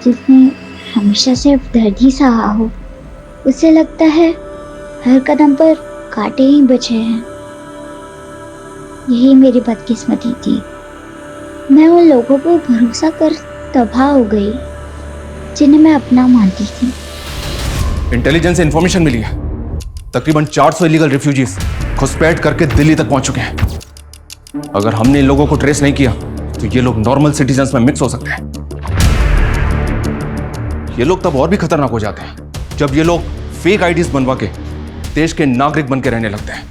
जिसने हमेशा सिर्फ दर्द ही सहा हो, उसे लगता है हर कदम पर कांटे ही बचे हैं। यही मेरी बदकिस्मती थी। मैं उन लोगों पर भरोसा कर तबाह हो गई जिन्हें मैं अपना मानती थी। इंटेलिजेंस से इंफॉर्मेशन मिली है, तकरीबन 400 इलीगल रिफ्यूजीज घुसपैठ करके दिल्ली तक पहुंच चुके हैं। अगर हमने इन लोगों को ट्रेस नहीं किया तो ये लोग नॉर्मल सिटीजन्स में मिक्स हो सकते हैं। ये लोग तब और भी खतरनाक हो जाते हैं जब ये लोग फेक आईडीज बनवा के देश के नागरिक बन के रहने लगते हैं।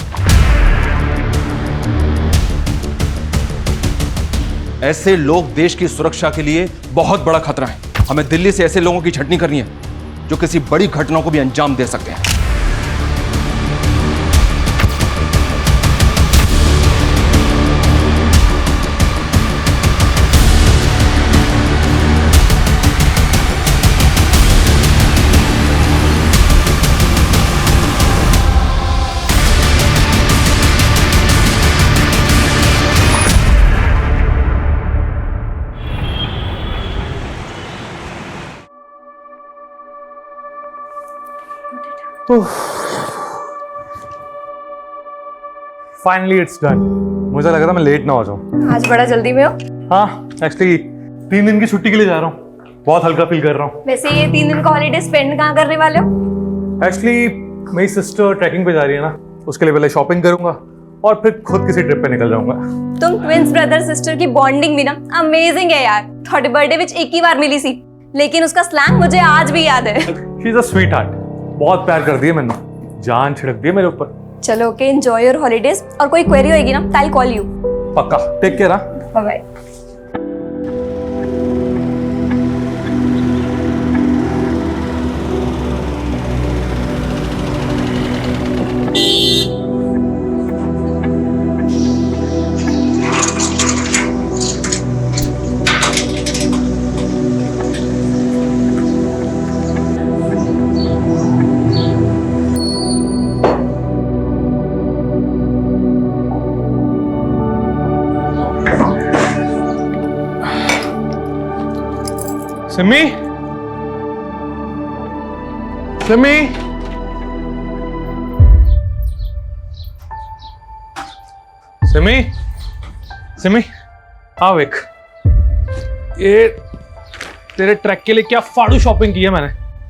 ऐसे लोग देश की सुरक्षा के लिए बहुत बड़ा खतरा है। हमें दिल्ली से ऐसे लोगों की छटनी करनी है जो किसी बड़ी घटना को भी अंजाम दे सकते हैं। Finally it's done. मुझे लगा था मैं लेट ना हो जाऊं। आज बड़ा जल्दी में हो। हाँ, एक्चुअली 3 दिन की छुट्टी के लिए जा रहा हूँ। बहुत हल्का फील कर रहा हूँ। वैसे ये 3 दिन का हॉलीडे स्पेंड कहाँ करने वाले हो? एक्चुअली मेरी सिस्टर ट्रैकिंग पे जा रही है ना, उसके लिए पहले शॉपिंग करूंगा और फिर खुद किसी ट्रिप पे निकल जाऊंगा। तुम ट्विंस ब्रदर सिस्टर की बॉन्डिंग भी ना अमेजिंग है यार। थोड़े बर्थडे विच एक ही बार मिली सी, लेकिन उसका स्लैंग मुझे आज भी याद है। She is a sweet heart. बहुत प्यार कर दिया मैंने, जान छिड़क दी मेरे ऊपर। चलो ओके, एंजॉय योर हॉलीडेज। और कोई क्वेरी होगी ना, आई कॉल यू। पक्का, take care. Bye bye. Simi, Simi, Simi, Simi, आओ एक। ये तेरे ट्रैक के लिए क्या फाड़ू शॉपिंग की है मैंने।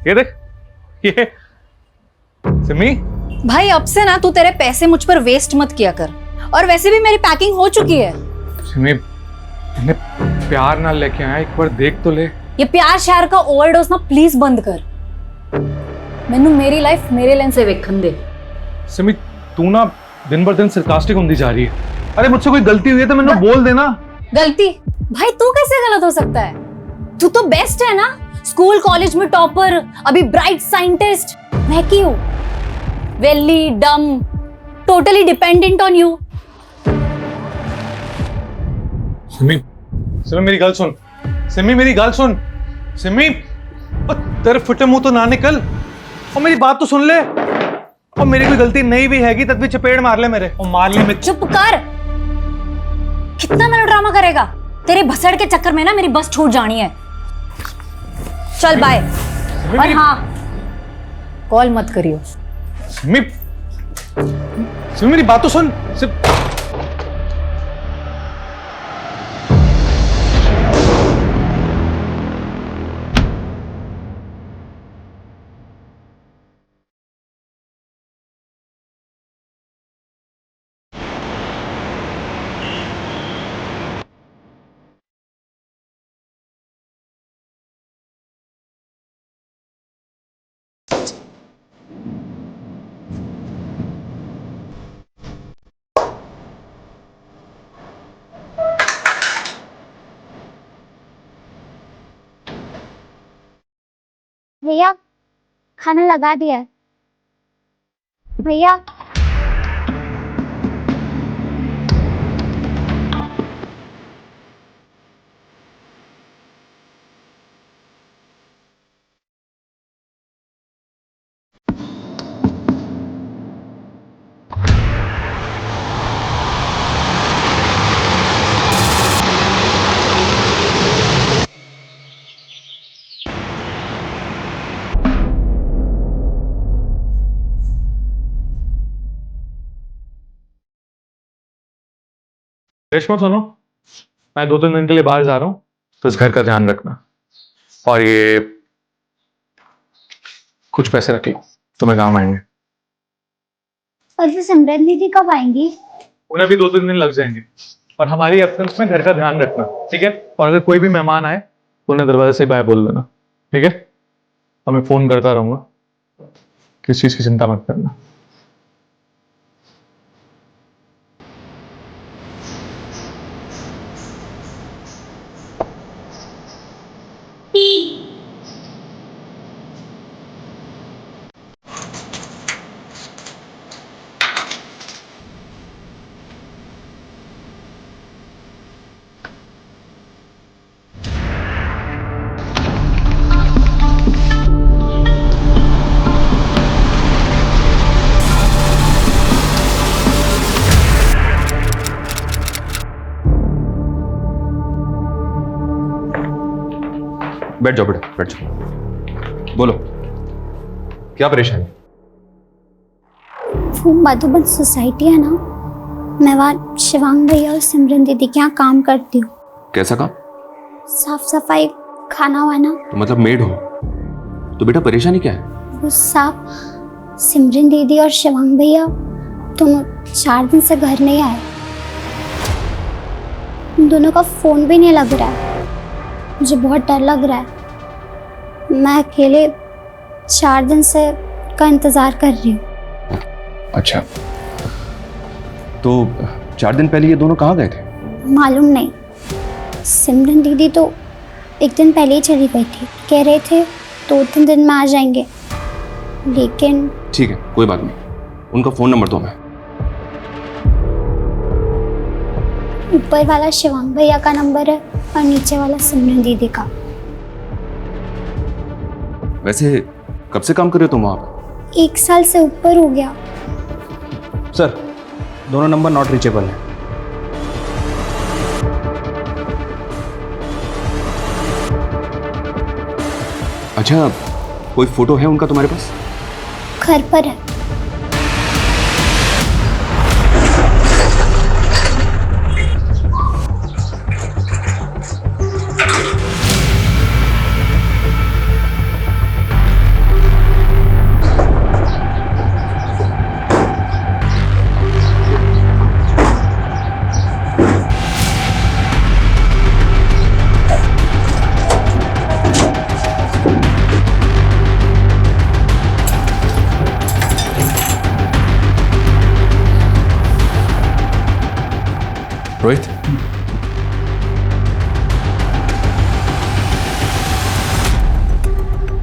ये देख, ये सिमी। भाई अब से ना तू तेरे पैसे मुझ पर वेस्ट मत किया कर। और वैसे भी मेरी पैकिंग हो चुकी है। सिमी, मैंने प्यार ना लेके आया, एक बार देख तो ले। ये प्यार शहर का ओवरडोज ना प्लीज बंद कर। मैनू मेरी लाइफ मेरे लेंस से वेखन दे। सिमी, तू ना दिन बर दिन सरकास्टिक होती जा रही है। अरे मुझसे कोई गलती हुई है तो मैंने बोल देना। गलती? भाई तू कैसे गलत हो सकता है? तू तो बेस्ट है ना, स्कूल कॉलेज में टॉपर, अभी ब्राइट साइंटिस्ट। मैं की हूँ वेली डम, totally dependent on you. Simi, Simi मेरी गल सुन। सिमी मेरी गल सुन। सिमी, तेरे फुटे मुंह तो ना निकल और मेरी बात तो सुन ले। और मेरी कोई गलती नहीं भी हैगी तब भी चपेड़ मार ले मेरे, और मार ले। चुप कर। कितना मेरा ड्रामा करेगा? तेरे भसड़ के चक्कर में ना मेरी बस छूट जानी है। चल बाय। और हाँ, कॉल मत करियो। सिमी, सिमी मेरी बात तो सुन। भैया, खाना लगा दिया है। भैया, रेशमा सुनो, मैं 2-3 दिन के लिए बाहर जा रहा हूँ, तो इस घर का ध्यान रखना। और ये कुछ पैसे रख लो, तुम्हें काम आएंगे। और फिर सिमरन दीदी कब आएंगी? उन्हें भी 2-3 दिन लग जाएंगे। और हमारी एब्सेंस में घर का ध्यान रखना, ठीक है? और अगर कोई भी मेहमान आए तो उन्हें दरवाजे से बाय बोल देना, ठीक है? और मैं फोन करता रहूंगा, किस चीज की चिंता मत करना। बैठ जाओ बेटा, बैठ जाओ। बोलो, क्या परेशानी? वो मधुबन सोसाइटी है ना, मैं वहाँ शिवांग भैया और सिमरन दीदी के यहाँ काम करती हूँ। कैसा काम? साफ सफाई, खाना वाना। तो मतलब मेड हो? तो बेटा परेशानी क्या है? वो साफ सिमरन दीदी और शिवांग भैया दोनों 4 दिन से घर नहीं आए। उन दोनों का फोन भी नहीं लग रहा है। मुझे बहुत डर लग रहा है। मैं अकेले 4 दिन से का इंतजार कर रही हूँ। अच्छा, तो 4 दिन पहले ये दोनों कहाँ गए थे? मालूम नहीं। सिमरन दीदी तो एक दिन पहले ही चली गई थी, कह रहे थे 2-3 दिन में आ जाएंगे, लेकिन ठीक है, कोई बात नहीं। उनका फोन नंबर दो हमें। ऊपर वाला शिवांग भैया का नंबर है और नीचे वाला सिमरन दीदी का। वैसे कब से काम कर रहे हो तुम वहाँ पर? 1 साल से ऊपर हो गया। सर, दोनों नंबर नॉट रीचेबल है। अच्छा, कोई फोटो है उनका तुम्हारे पास? घर पर है। रोहित,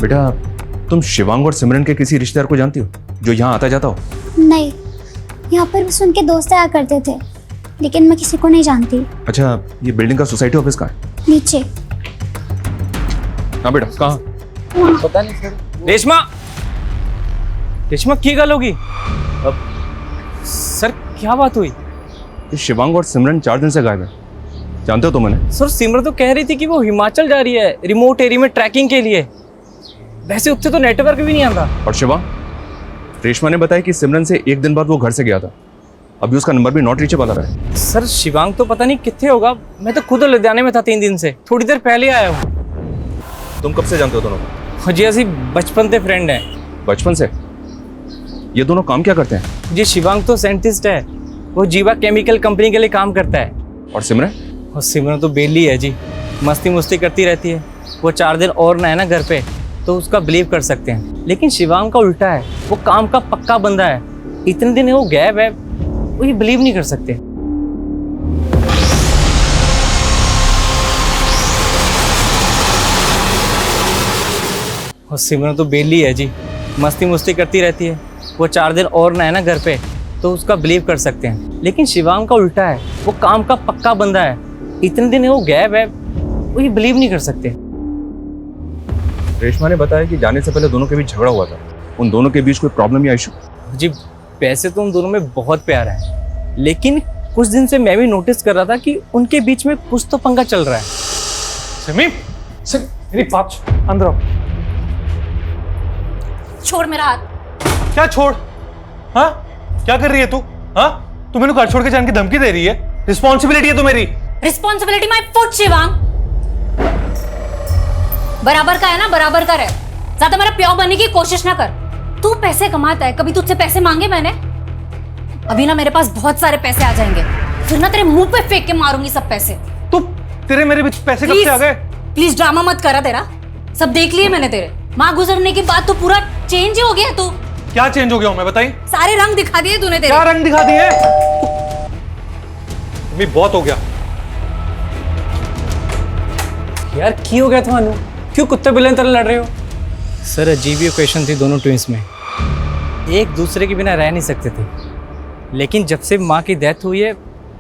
बेटा तुम शिवांग और सिमरन के किसी रिश्तेदार को जानती हो जो यहाँ आता जाता हो? नहीं, यहाँ पर बस उनके दोस्त आया करते थे, लेकिन मैं किसी को नहीं जानती। अच्छा, ये बिल्डिंग का सोसाइटी ऑफिस कहाँ है? नीचे। हाँ बेटा, कहाँ? पता नहीं सर। रेशमा, रेशमा की गल होगी? सर क्या बात हुई? ये शिवांग और सिमरन 4 दिन से गायब है, जानते हो तुम उन्हें? सर सिमरन तो कह रही थी कि वो हिमाचल जा रही है रिमोट एरिया में ट्रैकिंग के लिए। वैसे उससे तो नेटवर्क भी नहीं आता। और शिवांग, रेशमा ने बताया कि सिमरन से 1 दिन बाद वो घर से गया था, अभी उसका नंबर भी नॉट रीचेबल आ रहा है। सर शिवांग तो पता नहीं कितने होगा, मैं तो खुद लुधियाने में था 3 दिन से, थोड़ी देर पहले आया हूँ। तुम कब से जानते हो दोनों को? जी असि बचपन से फ्रेंड है। बचपन से? ये दोनों काम क्या करते हैं? जी शिवांग तो साइंटिस्ट है, वो जीवा केमिकल कंपनी के लिए काम करता है। और सिमरन? और सिमरन तो बेली है जी, मस्ती मुस्ती करती रहती है। वो 4 दिन और ना है ना घर पे, तो उसका बिलीव कर सकते हैं। लेकिन शिवांग का उल्टा है, वो काम का पक्का बंदा है। इतने दिन वो गैप है, वो ये बिलीव नहीं कर सकते। और सिमरन तो बेली है जी, मस्ती मुस्ती करती रहती है। वो 4 दिन और ना है ना घर पे, तो उसका बिलीव कर सकते हैं। लेकिन शिवांग का उल्टा है, वो काम का पक्का बंदा है। इतने दिन वो गैप है, वो ये बिलीव नहीं कर सकते। रेशमा ने बताया कि जाने से पहले दोनों के बीच झगड़ा हुआ था, उन दोनों के बीच कोई प्रॉब्लम या इशू? जी वैसे तो उन दोनों में बहुत प्यार है, लेकिन कुछ दिन से मैं भी नोटिस कर रहा था कि उनके बीच में कुछ तो पंगा चल रहा है। सिमी, मेरी बात अंदर आओ। छोड़ मेरा हाथ। क्या छोड़? हाँ, क्या कर रही है तू? हाँ, तू मेरे को घर छोड़ के जाने की धमकी दे रही है? रिस्पॉन्सिबिलिटी है तो मेरी। Responsibility my foot Shivang. बराबर का है ना, बराबर का रहे। ज्यादा मेरा प्यार बनने की कोशिश ना कर। तू पैसे कमाता है, कभी तुझसे पैसे मांगे मैंने? अभी ना मेरे पास बहुत सारे पैसे आ जाएंगे, फिर ना तेरे मुंह पे फेंक के मारूंगी सब पैसे। तू तेरे मेरे बीच पैसे कब से आ गए? प्लीज ड्रामा मत करा। तेरा सब देख लिए मैंने तेरे। माँ गुजरने के बाद तो पूरा चेंज ही हो गया तू। क्या चेंज हो गया हूं मैं, बताई? सारे रंग दिखा दिए तूने तेरे। क्या रंग दिखा दिए? भी बहुत हो गया यार की हो गया तुम्हानू? क्यों कुत्ते बिल्ली तरह लड़ रहे हो? सर अजीब ही क्वेश्चन थी दोनों ट्विंस में, एक दूसरे के बिना रह नहीं सकते थे। लेकिन जब से माँ की डेथ हुई है,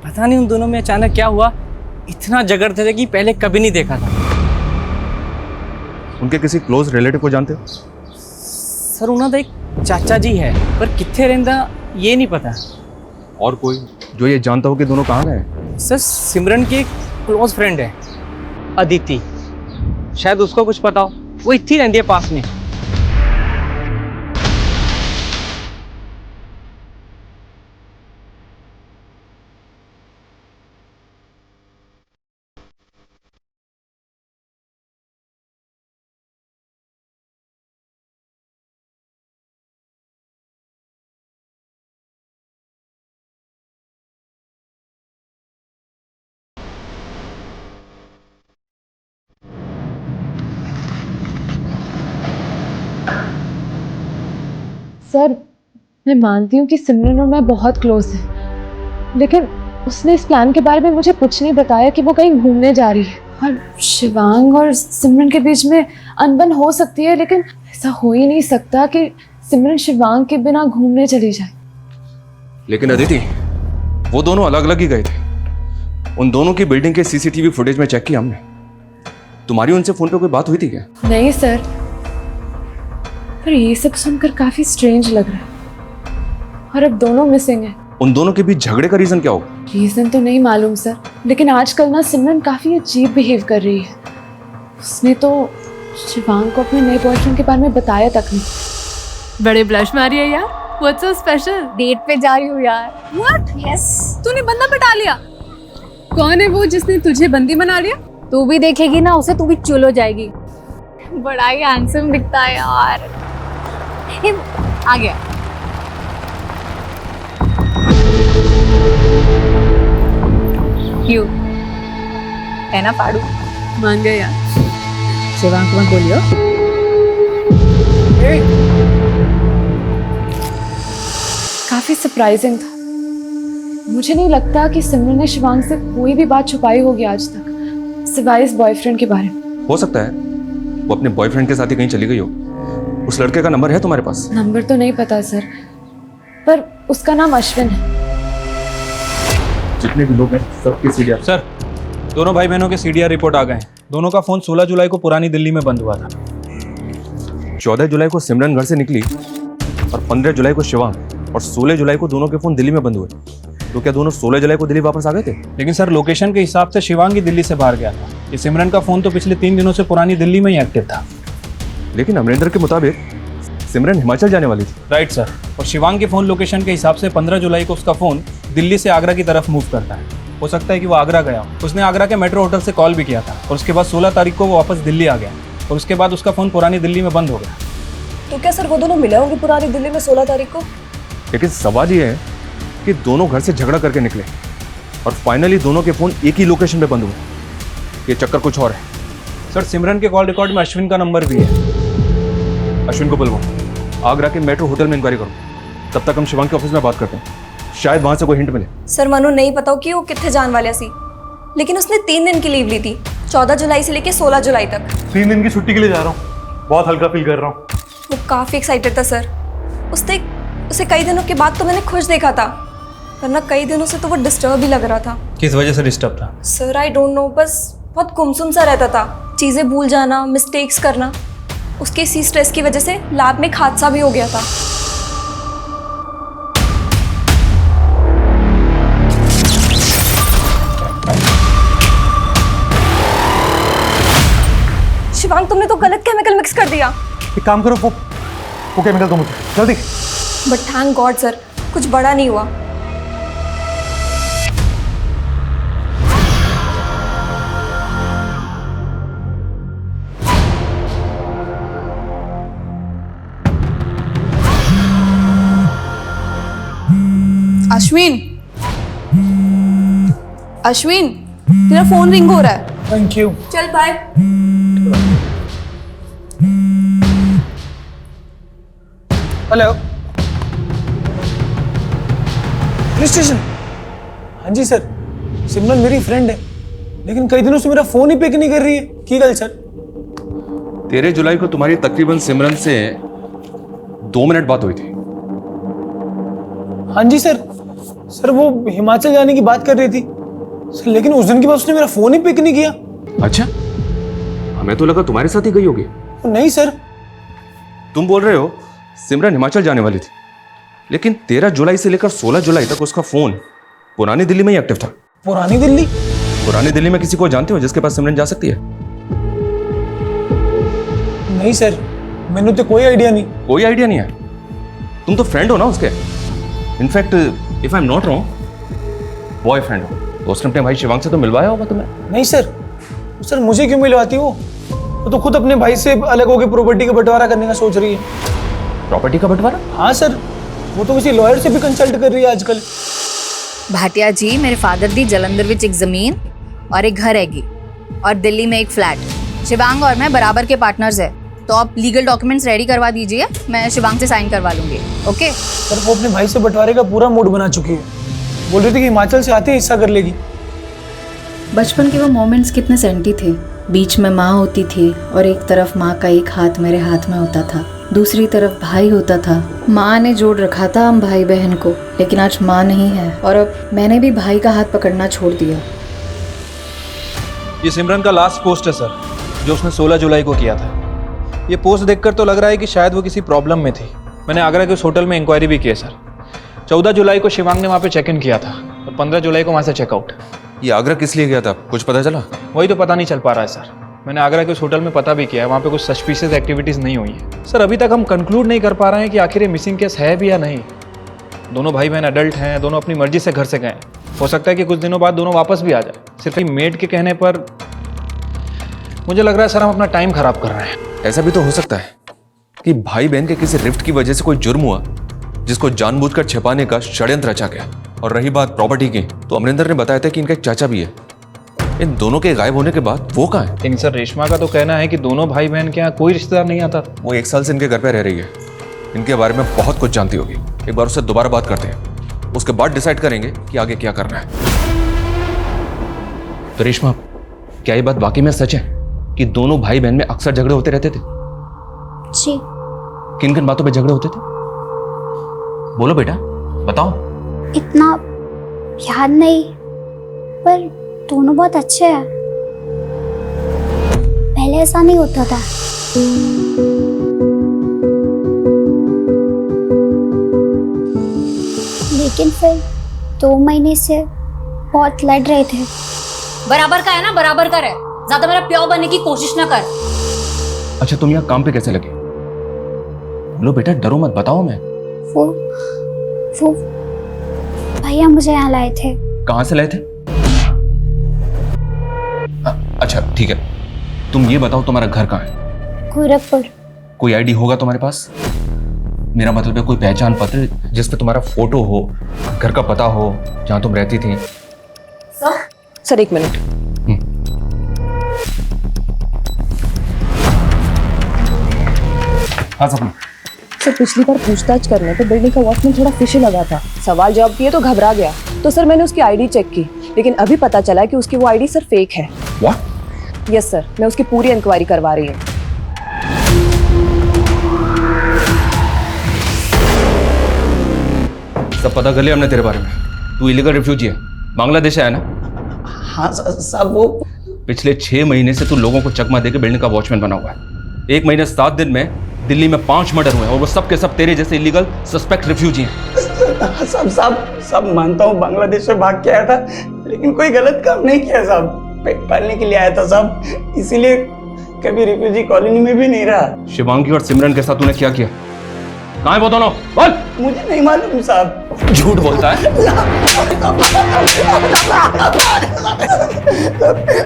पता नहीं उन दोनों में अचानक क्या हुआ, इतना झगड़ते थे कि पहले कभी नहीं देखा था। उनके किसी क्लोज रिलेटिव को जानते हो? सर उन्होंने एक चाचा जी है, पर कितने रहंदा ये नहीं पता। और कोई जो ये जानता हो कि दोनों कहाँ गए? सर सिमरन की एक क्लोज फ्रेंड है अदिति, शायद उसको कुछ पता हो, वो इतनी रहती है पास में। सर मैं मानती हूँ कि सिमरन और मैं बहुत क्लोज हैं, लेकिन उसने इस प्लान के बारे में मुझे कुछ नहीं बताया कि वो कहीं घूमने जा रही है। और शिवांग और सिमरन के बीच में अनबन हो सकती है, लेकिन ऐसा हो ही नहीं सकता कि सिमरन शिवांग के बिना घूमने चली जाए। लेकिन अदिति, वो दोनों अलग अलग ही गए थे। उन दोनों की बिल्डिंग के सीसीटीवी फुटेज में चेक किया हमने। तुम्हारी उनसे फोन पे कोई बात हुई थी क्या? नहीं सर, पर ये सब सुनकर काफी स्ट्रेंज लग रहा है। और अब दोनों मिसिंग हैं। उन दोनों के बीच झगड़े का रीजन क्या होगा? रीजन तो नहीं मालूम सर, लेकिन आजकल ना सिमरन काफी अजीब बिहेव कर रही है। उसने तो शिवांग को अपने नए बॉयफ्रेंड के बारे में बताया तक नहीं। बड़े ब्लश मारी है यार। What's so special? डेट पे जा रही हूँ यार। व्हाट? यस। तूने बंदा पटा लिया? कौन है वो जिसने तुझे बंदी बना लिया? तू भी देखेगी ना उसे, तू भी चुल हो जाएगी। बड़ा ही हैंडसम दिखता है यार। आ गया। क्यों है ना पाड़ू? मान गया यार। शिवांग को मत बोलियो। काफी सरप्राइजिंग था। मुझे नहीं लगता कि सिमरन ने शिवांग से कोई भी बात छुपाई होगी आज तक, सिवाय इस बॉयफ्रेंड के बारे में। हो सकता है वो अपने बॉयफ्रेंड के साथ ही कहीं चली गई हो। उस लड़के का नंबर है तुम्हारे पास? नंबर तो नहीं पता सर, पर उसका नाम अश्विन है। जितने भी लोग हैं सबके सीडीआर। सर दोनों भाई बहनों के सीडीआर रिपोर्ट आ गए हैं। दोनों का फोन 16 जुलाई को पुरानी दिल्ली में बंद हुआ था। 14 जुलाई को सिमरन घर से निकली और 15 जुलाई को शिवांग, और 16 जुलाई को दोनों के फोन दिल्ली में बंद हुए। तो क्या दोनों 16 जुलाई को दिल्ली वापस आ गए थे? लेकिन सर लोकेशन के हिसाब से शिवांग ही दिल्ली से बाहर गया था। ये सिमरन का फोन तो पिछले 3 दिनों से पुरानी दिल्ली में ही एक्टिव था। लेकिन अमरिंदर के मुताबिक सिमरन हिमाचल जाने वाली थी। Right sir. और शिवांग के फोन लोकेशन के हिसाब से 15 जुलाई को उसका फोन दिल्ली से आगरा की तरफ मूव करता है। हो सकता है कि वो आगरा गया हो। उसने आगरा के मेट्रो होटल से कॉल भी किया था, और उसके बाद 16 तारीख को वो वापस दिल्ली आ गया, और उसके बाद उसका फोन पुरानी दिल्ली में बंद हो गया। तो क्या सर वो दोनों मिले होंगे पुरानी दिल्ली में 16 तारीख को? लेकिन सवाल ये है कि दोनों घर से झगड़ा करके निकले और फाइनली दोनों के फोन एक ही लोकेशन पे बंद हुए। ये चक्कर कुछ और है। सर सिमरन के कॉल रिकॉर्ड में अश्विन का नंबर भी है। अश्विन को बुलवाओ, आगरा के मेट्रो होटल में इंक्वायरी करो। तब तक हम शिवांग के ऑफिस में बात करते हैं, शायद वहां से कोई हिंट मिले। सर मनु नहीं पता कि वो कितने जान वाले सी, लेकिन उसने 3 दिन की लीव ली थी, 14 जुलाई से लेके 16 जुलाई तक। 3 दिन की छुट्टी के लिए जा रहा हूँ, बहुत हल्का फील कर रहा हूँ। वो काफ़ी एक्साइटेड था सर। उसे कई दिनों के बाद तो मैंने खुश देखा था, वरना कई दिनों से तो वो डिस्टर्ब ही लग रहा था। किस वजह से डिस्टर्ब था? सर आई डोंट नो, बस बहुत गुमसुम सा रहता था, चीज़ें भूल जाना, मिस्टेक्स करना। उसके इसी स्ट्रेस की वजह से लैब में एक हादसा भी हो गया था। शिवांग तुमने तो गलत केमिकल मिक्स कर दिया। एक काम करो, वो केमिकल दो मुझे जल्दी। बट थैंक गॉड सर, कुछ बड़ा नहीं हुआ। अश्विन, अश्विन, तेरा फोन रिंग हो रहा है। Thank you. चल बाय। Hello, police station. हाँ जी सर, सिमरन मेरी फ्रेंड है, लेकिन कई दिनों से मेरा फोन ही पिक नहीं कर रही है। की गल सर? 13 जुलाई को तुम्हारी तकरीबन सिमरन से 2 मिनट बात हुई थी। हाँ जी सर, सर वो हिमाचल जाने की बात कर रही थी सर, लेकिन उस दिन के बाद उसने मेरा फोन ही पिक नहीं किया। अच्छा, हमें तो लगा तुम्हारे साथ ही गई होगी। नहीं सर। तुम बोल रहे हो सिमरन हिमाचल जाने वाली थी, लेकिन 13 जुलाई से लेकर 16 जुलाई तक उसका फोन पुरानी दिल्ली में ही एक्टिव था। पुरानी दिल्ली? पुरानी दिल्ली में किसी को जानते हो जिसके पास सिमरन जा सकती है? नहीं सर, मैंने तो कोई आइडिया नहीं। कोई आइडिया नहीं है? तुम तो फ्रेंड हो ना उसके। In fact if I am not wrong, boyfriend हो। तो उसने अपने भाई शिवांग से तो मिलवाया होगा तुम्हें। नहीं सर, सर मुझे क्यों मिलवाती वो तो खुद अपने भाई से अलग होकर प्रॉपर्टी का बंटवारा करने का सोच रही है। प्रॉपर्टी का बंटवारा? हाँ सर, वो तो किसी लॉयर से भी कंसल्ट कर रही है आजकल। भाटिया जी, मेरे फादर दी जलंधर विच एक जमीन और एक घर हैगी और दिल्ली में एक फ्लैट। शिवांग और मैं बराबर के पार्टनर्स है, तो आप लीगल डॉक्यूमेंट्स रेडी करवा दीजिए, मैं शिवांग से साइन करवा लूंगी। ओके सर, वो अपने भाई से बंटवारे का पूरा मूड बना चुकी है। बोल रही थी कि हिमाचल से आते ही हिस्सा कर लेगी। बचपन के वो मोमेंट्स कितने सेंटी थे। बीच में माँ होती थी और एक तरफ माँ का एक हाथ मेरे हाथ में होता था, दूसरी तरफ भाई होता था। माँ ने जोड़ रखा था हम भाई बहन को, लेकिन आज माँ नहीं है और अब मैंने भी भाई का हाथ पकड़ना छोड़ दिया। ये सिमरन का लास्ट पोस्ट है सर, जो उसने 16 जुलाई को किया था। ये पोस्ट देखकर तो लग रहा है कि शायद वो किसी प्रॉब्लम में थी। मैंने आगरा के उस होटल में इंक्वायरी भी की है सर। 14 जुलाई को शिवांग ने वहाँ पे चेक इन किया था और 15 जुलाई को वहाँ से चेकआउट। ये आगरा किस लिए गया था, कुछ पता चला? वही तो पता नहीं चल पा रहा है सर। मैंने आगरा के उस होटल में पता भी किया है, वहाँ पे कुछ सस्पिशियस एक्टिविटीज़ नहीं हुई है सर। अभी तक हम कंक्लूड नहीं कर पा रहे हैं कि आखिर ये मिसिंग केस है भी या नहीं। दोनों भाई बहन अडल्ट हैं, दोनों अपनी मर्जी से घर से गए। हो सकता है कि कुछ दिनों बाद दोनों वापस भी आ जाए। सिर्फ मेड के कहने पर मुझे लग रहा है सर हम अपना टाइम खराब कर रहे हैं। ऐसा भी तो हो सकता है कि भाई बहन के किसी रिफ्ट की वजह से कोई जुर्म हुआ जिसको जानबूझकर छिपाने का षड्यंत्र रचा गया। और रही बात प्रॉपर्टी की, तो अमरिंदर ने बताया था कि इनका एक चाचा भी है। इन दोनों के गायब होने के बाद वो कहाँ है? लेकिन सर रेशमा का तो कहना है कि दोनों भाई बहन के यहाँ कोई रिश्तेदार नहीं आता। वो 1 साल से इनके घर पे रह रही है, इनके बारे में बहुत कुछ जानती होगी। एक बार उससे दोबारा बात करते हैं, उसके बाद डिसाइड करेंगे कि आगे क्या करना है। तो रेशमा, क्या ये बात वाकई में सच है कि दोनों भाई बहन में अक्सर झगड़े होते रहते थे? जी। किन किन बातों पे झगड़े होते थे? बोलो बेटा, बताओ। इतना याद नहीं, पर दोनों बहुत अच्छे हैं। पहले ऐसा नहीं होता था। लेकिन फिर 2 महीने से बहुत लड़ रहे थे। बराबर का है ना, बराबर का है। ज्यादा मेरा प्यार बनने की कोशिश ना कर। अच्छा, तुम यहाँ काम पे कैसे लगे? बोलो बेटा, डरो मत, बताओ। मैं वो भैया मुझे यहाँ लाए थे। कहाँ से लाए थे? अच्छा ठीक है, तुम ये बताओ तुम्हारा घर कहाँ है? गोरखपुर। कोई आईडी होगा तुम्हारे पास? मेरा मतलब है कोई पहचान पत्र जिस पे तुम्हारा फोटो हो, घर का पता हो, जहाँ तुम रहती थी। Sir 1 minute. हाँ सपना। सर पिछली बार पूछताछ करने पे बिल्डिंग का वॉचमैन थोड़ा फिशी लगा था। सवाल जवाब किए तो घबरा गया, तो सर मैंने उसकी आईडी चेक की, लेकिन अभी पता चला कि उसकी वो आईडी सर फेक है। What? यस सर, मैं उसकी पूरी इंक्वायरी करवा रही हूँ। सब पता कर लिया हमने तेरे बारे में। तू इलीगल रिफ्यूजी है, बांग्लादेश आया ना? हाँ साहब, वो पिछले 6 महीने से तू लोगों को चकमा देके बिल्डिंग का वॉचमैन बना हुआ है। 1 महीने 7 दिन में दिल्ली में 5 मर्डर हुए हैं और वो सब के सब तेरे जैसे इलीगल सस्पेक्ट रिफ्यूजी हैं। सब मानता हूँ बांग्लादेश से भाग के आया था, लेकिन कोई गलत काम नहीं किया साहब। पेट पालने के लिए आया था साहब, इसीलिए कभी रिफ्यूजी कॉलोनी में भी नहीं रहा। शिवांगी और सिमरन के साथ तूने क्या किया? कहाँ है वो दोनों? बोल। मुझे नहीं मालूम साहब। झूठ बोलता है।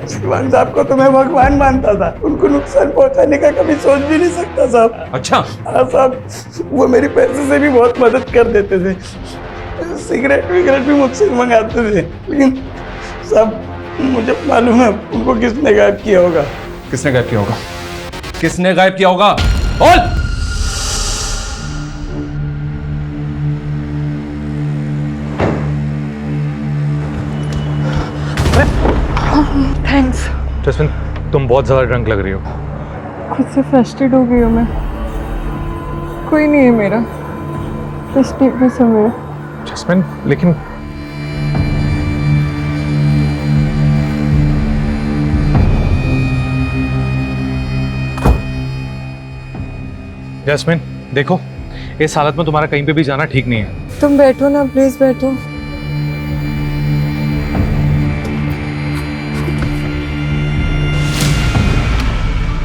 शिवांग साहब को तो मैं भगवान मानता था, उनको नुकसान पहुंचाने का कभी सोच भी नहीं सकता साहब। अच्छा। हाँ साहब, वो मेरी पैसे से भी बहुत मदद कर देते थे। सिगरेट विगरेट भी मुझसे मंगाते थे, लेकिन सब मुझे मालूम है उनको किसने गायब किया होगा। किसने गायब किया होगा? किसने गायब किया होगा? बोल। थैंक्स। जैस्मिन, तुम बहुत ज्यादा ड्रंक लग रही हो। खुद से फ्रस्ट्रेट हो गई हूँ मैं। कोई नहीं है मेरा, बस टेबल है मेरा। जैस्मिन, लेकिन जैस्मिन देखो, इस हालत में तुम्हारा कहीं पे भी जाना ठीक नहीं है। तुम बैठो ना, प्लीज बैठो।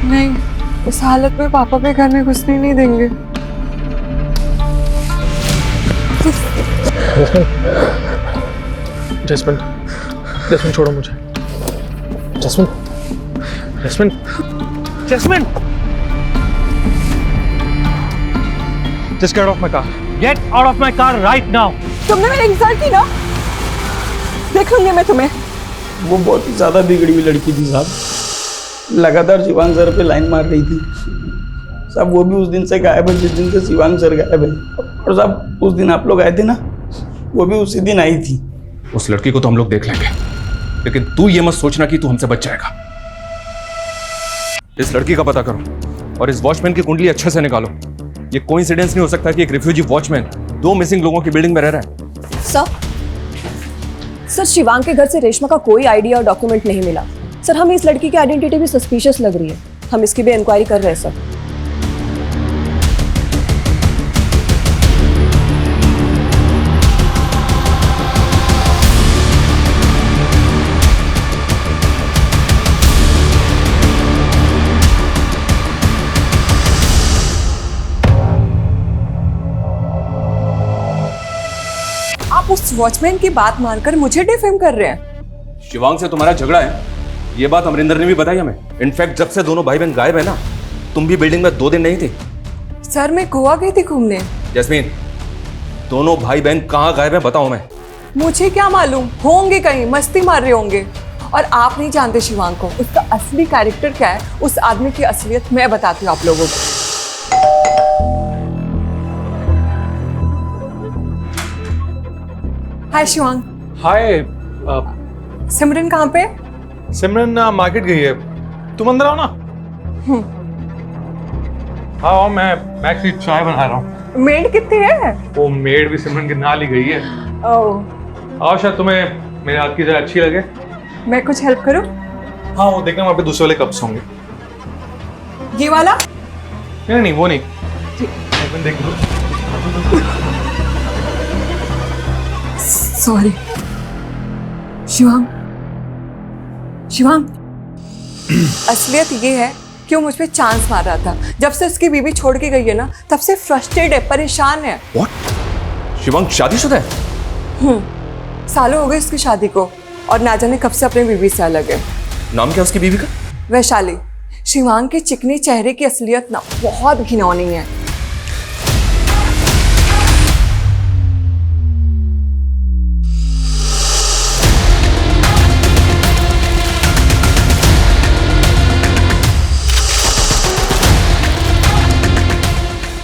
नहीं, इस हालत में पापा के घर में घुसने नहीं देंगे। जैस्मिन, जैस्मिन छोड़ो मुझे। Jasmine, Jasmine, Jasmine, Just get off my car. Get out of my car right now. तुमने मेरी इंसल्ट की ना, देख लूंगी मैं तुम्हें। वो बहुत ही ज्यादा बिगड़ी हुई लड़की थी साहब, लगातार शिवांग सर पे लाइन मार रही थी साहब। वो भी उस दिन से गायब है जिस दिन से शिवांग सर गायब है। और साहब उस दिन आप लोग आए थे ना, वो भी उसी दिन आई थी। उस लड़की को तो हम लोग देख लेंगे, लेकिन तू ये मत सोचना कि तू हमसे बच जाएगा। इस लड़की का पता करो और इस वॉचमैन की कुंडली अच्छे से निकालो। ये कोइंसिडेंस नहीं हो सकता कि एक रिफ्यूजी वॉचमैन 2 मिसिंग लोगों की बिल्डिंग में रह रहा है। सर शिवांग के घर से रेशमा का कोई आईडी और डॉक्यूमेंट नहीं मिला। सर हमें इस लड़की की आइडेंटिटी भी सस्पिशियस लग रही है। हम इसकी भी इंक्वायरी कर रहे हैं सर। आप उस वॉचमैन की बात मानकर मुझे डिफेम कर रहे हैं। शिवांग से तुम्हारा झगड़ा है, ये बात अमरिंदर ने भी बताई हमें। इनफैक्ट जब से दोनों भाई बहन गायब है ना, तुम भी बिल्डिंग में 2 दिन नहीं थे। सर मैं गोवा गई थी घूमने। जैस्मीन, दोनों भाई बहन कहाँ गायब है बताओ। मैं मुझे क्या मालूम, होंगे कहीं मस्ती मार रहे होंगे। और आप नहीं जानते शिवांग को, उसका असली कैरेक्टर क्या है, उस आदमी की असलियत मैं बताती हूँ आप लोगों को। हाय शिवांग। हाय। सिमरन कहाँ पे? सिमरन मार्केट गई है, तुम अंदर आओ ना। हाँ मैं एक्चुअली चाय बना रहा हूँ। मेड कितनी है? वो मेड भी सिमरन के नाल ही गई है। ओह। आओ, शायद तुम्हें मेरे हाथ की चाय अच्छी लगे। मैं कुछ हेल्प करूँ? हाँ वो देखना, वहाँ पे दूसरे वाले कप्स होंगे। ये वाला? नहीं नहीं वो नहीं, देख लो। सॉरी शिवांग। शिवांग असलियत ये है कि वो मुझ पे चांस मार रहा था। जब से उसकी बीवी छोड़ के गई है ना, तब से फ्रस्ट्रेट है, परेशान है। What? शिवांग शादीशुदा है? सालों हो गए उसकी शादी को और ना जाने कब से अपने बीवी से अलग है। नाम क्या उसकी बीवी का? वैशाली। शिवांग के चिकने चेहरे की असलियत ना बहुत घिनौनी है।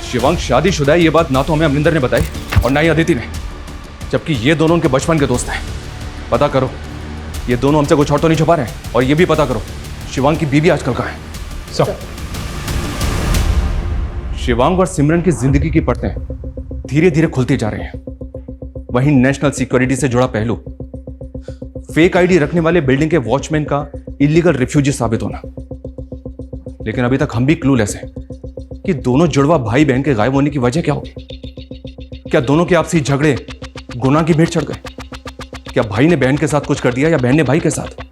शिवांग शादीशुदा है, ये बात ना तो हमें अमरिंदर ने बताई और ना ही अदिति ने, जबकि ये दोनों उनके बचपन के दोस्त हैं। पता करो, ये दोनों हमसे कुछ और तो नहीं छुपा रहे हैं। और ये भी पता करो शिवांग की बीवी आजकल कहाँ है। सब शिवांग और सिमरन की जिंदगी की परतें धीरे धीरे खुलती जा रही हैं। वहीं नेशनल सिक्योरिटी से जुड़ा पहलू, फेक आईडी रखने वाले बिल्डिंग के वॉचमैन का इलीगल रिफ्यूजी साबित होना। लेकिन अभी तक हम भी क्लूलेस हैं कि दोनों जुड़वा भाई बहन के गायब होने की वजह क्या होगी। क्या दोनों के आपसी झगड़े गुनाह की भेंट चढ़ गए? क्या भाई ने बहन के साथ कुछ कर दिया या बहन ने भाई के साथ,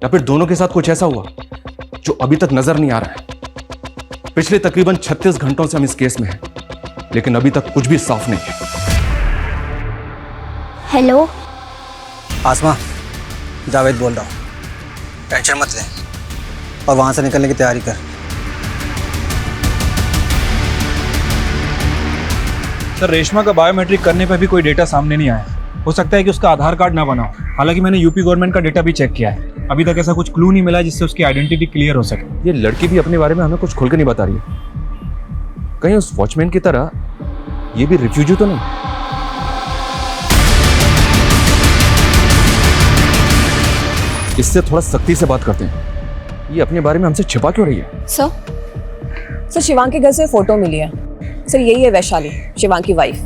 या फिर दोनों के साथ कुछ ऐसा हुआ जो अभी तक नजर नहीं आ रहा है। पिछले तकरीबन 36 घंटों से हम इस केस में हैं, लेकिन अभी तक कुछ भी साफ नहीं है। हेलो आसमा, जावेद बोल रहा हूँ। टेंशन मत ले और वहां से निकलने की तैयारी कर। सर रेशमा का बायोमेट्रिक करने पर भी कोई डेटा सामने नहीं आया। हो सकता है कि उसका आधार कार्ड ना बना हो। हालांकि मैंने यूपी गवर्नमेंट का डेटा भी चेक किया है, अभी तक ऐसा कुछ क्लू नहीं मिला जिससे उसकी आइडेंटिटी क्लियर हो सके। ये लड़की भी अपने बारे में हमें कुछ खुल के नहीं बता रही है। कहीं उस वॉचमैन की तरह ये भी रिफ्यूजी तो नहीं? इससे थोड़ा सख्ती से बात करते हैं। ये अपने बारे में हमसे छिपा क्यों रही है? सर शिवांग के घर से फोटो मिली है सर। यही है वैशाली, शिवांग की वाइफ।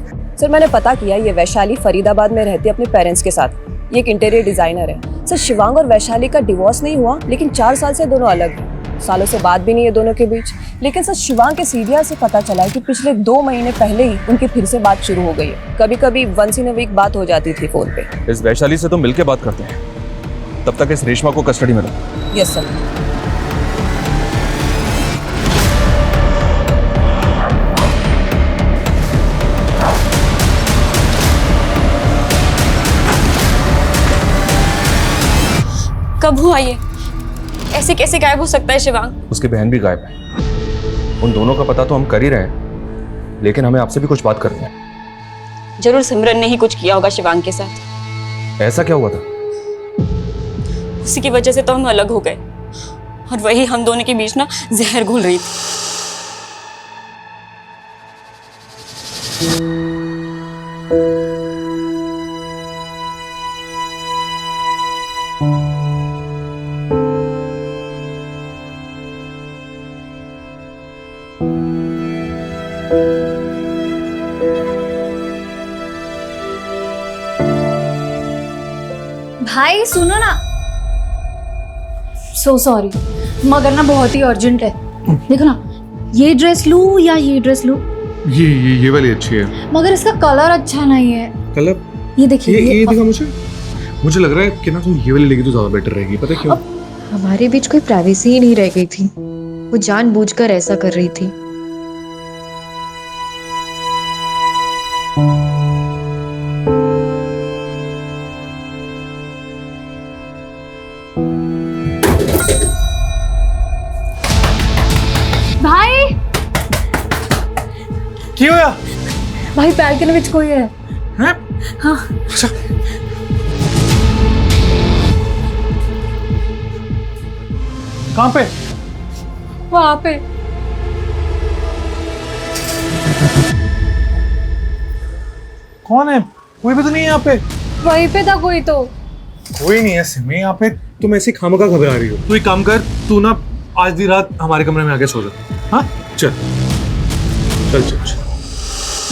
सर मैंने पता किया, ये वैशाली फरीदाबाद में रहती है अपने पेरेंट्स के साथ। ये एक इंटीरियर डिजाइनर है। सर शिवांग और वैशाली का डिवोर्स नहीं हुआ, लेकिन 4 साल से दोनों अलग हैं। सालों से बात भी नहीं है दोनों के बीच। लेकिन सर शिवांग के सीरिया से पता चला है कि पिछले 2 महीने पहले ही उनकी फिर से बात शुरू हो गई है। कभी कभी वंस इन अ वीक बात हो जाती थी फोन पे। इस वैशाली से तो मिलके बात करते हैं, तब तक इस रेशमा को कस्टडी में लो। Yes sir. कब हुआ ये? ऐसे कैसे गायब हो सकता है शिवांग? उसकी बहन भी गायब है। उन दोनों का पता तो हम कर ही रहे हैं, लेकिन हमें आपसे भी कुछ बात करनी है। जरूर सिमरन ने ही कुछ किया होगा शिवांग के साथ। ऐसा क्या हुआ था? उसी की वजह से तो हम अलग हो गए, और वही हम दोनों के बीच ना जहर घुल रही थी। भाई सुनो ना, सो सॉरी, मगर ना बहुत ही अर्जेंट है। देखो ना, ये ड्रेस लूं या ये ड्रेस लूं? ये वाली अच्छी है, मगर इसका कलर अच्छा नहीं है। कलर ये देखिए, ये दिखा मुझे लग रहा है कि ना तुम ये वाली लेगी तो ज्यादा बेटर रहेगी। पता है क्यों? हमारे बीच कोई प्राइवेसी ही नहीं रह गई थी। वो जानबूझकर ऐसा कर रही थी। भाई क्यों होया? भाई बैल्कनी में कोई है। हैं? हाँ। अच्छा। कहाँ पे? वहाँ पे। कौन है? कोई भी तो नहीं है यहाँ पे। वहीं पे था कोई तो। कोई नहीं है सिमी यहाँ पे। तुम ऐसी खामखा घबरा रही हो। तू एक काम कर, तू ना आज दी रात हमारे कमरे में आके सो जा। हाँ चल चल चल चल।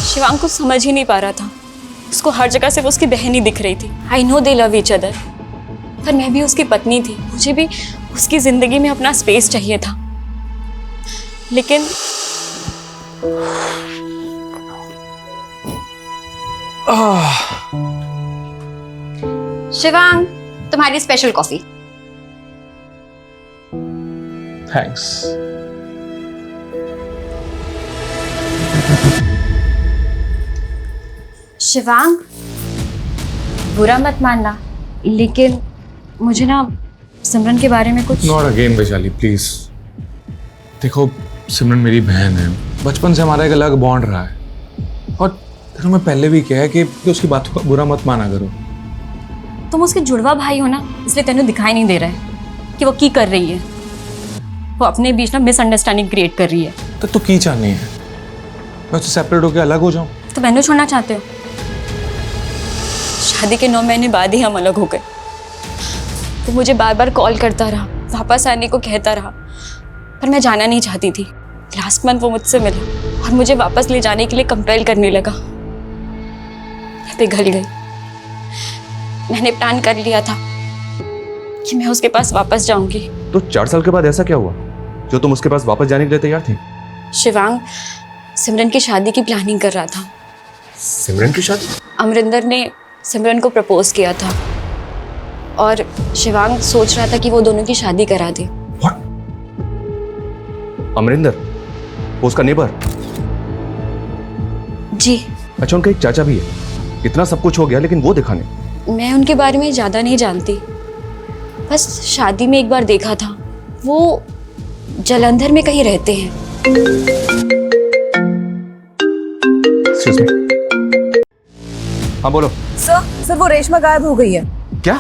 शिवांग कुछ समझ ही नहीं पा रहा था। उसको हर जगह सिर्फ उसकी बहन ही दिख रही थी। I know they love each other, पर मैं भी उसकी पत्नी थी। मुझे भी उसकी जिंदगी में अपना स्पेस चाहिए था। लेकिन शिवांग, तुम्हारी स्पेशल कॉफी। थैंक्स। शिवांग, बुरा मत मानना, लेकिन मुझे ना सिमरन के बारे में कुछ। Not again Vaishali please. देखो सिमरन मेरी बहन है, बचपन से हमारा एक अलग बॉन्ड रहा है, और तेरे मैं पहले भी कहा है कि उसकी बातों का बुरा मत माना करो। तुम उसके जुड़वा भाई हो ना, इसलिए तेनू दिखाई नहीं दे रहा है कि वो की कर रही है। वो अपने बीच ना मिसअंडरस्टैंडिंग क्रिएट कर रही है। तो तू की चाहनी है मैं उससे सेपरेट होकर अलग हो जाऊं? तो मैंने छोड़ना चाहते हो? शादी के 9 महीने बाद ही हम अलग हो गए। वो मुझे बार बार कॉल करता रहा, वापस आने को कहता रहा, पर मैं जाना नहीं चाहती थी। लास्ट मंथ वो मुझसे मिला और मुझे वापस ले जाने के लिए कंपेल करने लगा। मैं पिघल गई। मैंने प्लान कर लिया था कि मैं उसके पास वापस जाऊंगी। तो 4 साल के बाद ऐसा क्या हुआ जो तुम उसके पास वापस जाने के लिए तैयार थी? शिवांग सिमरन की शादी की प्लानिंग कर रहा था। सिमरन की शादी? अमरिंदर ने सिमरन को प्रपोज किया था और शिवांग सोच रहा था कि वो दोनों की शादी करा दे। अमरिंदर, वो उसका नेबर? जी। अच्छा, उनका एक चाचा भी है। इतना सब कुछ हो गया लेकिन वो दिखा नहीं। मैं उनके बारे में ज़्यादा नहीं जानती, बस शादी में एक बार देखा था। वो जलंधर में कहीं रहते हैं। Excuse me. हाँ बोलो। सर वो रेशमा गायब हो गई है। क्या?